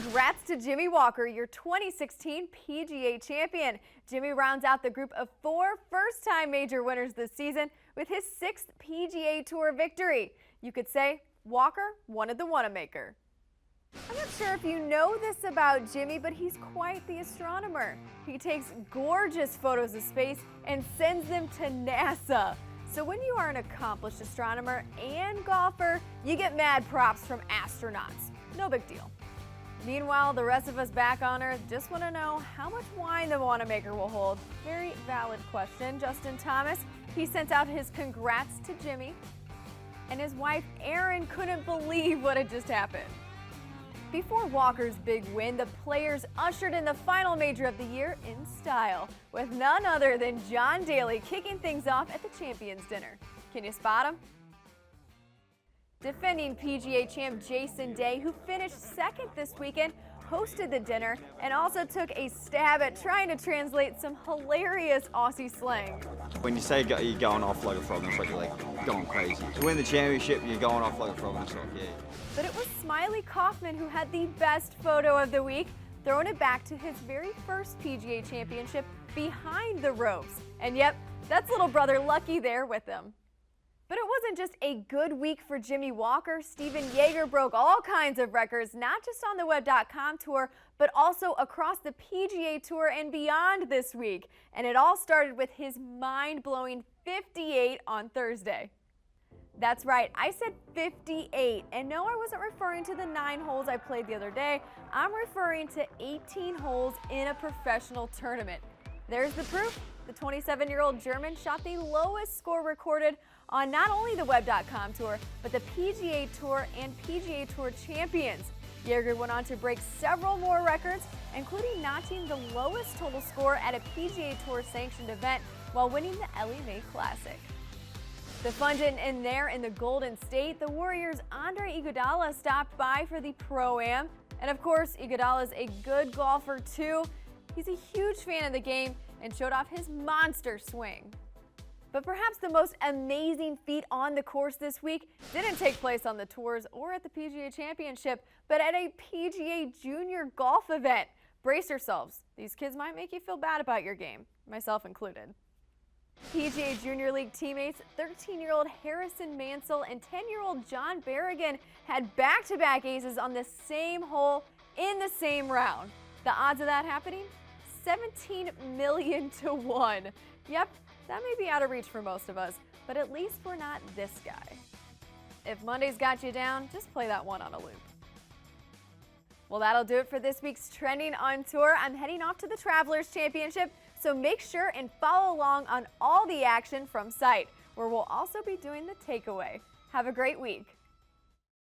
Congrats to Jimmy Walker, your 2016 PGA champion. Jimmy rounds out the group of 4 first-time major winners this season with his 6th PGA Tour victory. You could say Walker wanted the Wanamaker. I'm not sure if you know this about Jimmy, but he's quite the astronomer. He takes gorgeous photos of space and sends them to NASA. So when you are an accomplished astronomer and golfer, you get mad props from astronauts. No big deal. Meanwhile, the rest of us back on Earth just want to know how much wine the Wanamaker will hold. Very valid question. Justin Thomas, he sent out his congrats to Jimmy, and his wife Erin couldn't believe what had just happened. Before Walker's big win, the players ushered in the final major of the year in style, with none other than John Daly kicking things off at the Champions Dinner. Can you spot him? Defending PGA champ Jason Day, who finished 2nd this weekend, hosted the dinner and also took a stab at trying to translate some hilarious Aussie slang. When you say you're going off like a frog, it's like you're like going crazy. To win the championship, you're going off like a frog, it's like, yeah. But it was Smiley Kaufman who had the best photo of the week, throwing it back to his very first PGA championship behind the ropes. And yep, that's little brother Lucky there with him. But it wasn't just a good week for Jimmy Walker. Stephan Jaeger broke all kinds of records, not just on the Web.com tour, but also across the PGA Tour and beyond this week. And it all started with his mind-blowing 58 on Thursday. That's right, I said 58. And no, I wasn't referring to the 9 holes I played the other day. I'm referring to 18 holes in a professional tournament. There's the proof. The 27-year-old German shot the lowest score recorded on not only the Web.com tour, but the PGA Tour and PGA Tour champions. Jaeger went on to break several more records, including notching the lowest total score at a PGA Tour sanctioned event while winning the Ellie Mae Classic. The fun didn't end there in the Golden State. The Warriors' Andre Iguodala stopped by for the Pro-Am. And of course, Iguodala's a good golfer too. He's a huge fan of the game and showed off his monster swing. But perhaps the most amazing feat on the course this week didn't take place on the tours or at the PGA Championship, but at a PGA Junior golf event. Brace yourselves. These kids might make you feel bad about your game, myself included. PGA Junior League teammates 13-year-old Harrison Mansell and 10-year-old John Berrigan had back-to-back aces on the same hole in the same round. The odds of that happening? 17 million to 1. Yep, that may be out of reach for most of us, but at least we're not this guy. If Monday's got you down, just play that one on a loop. Well, that'll do it for this week's Trending on Tour. I'm heading off to the Travelers Championship, so make sure and follow along on all the action from site, where we'll also be doing the takeaway. Have a great week.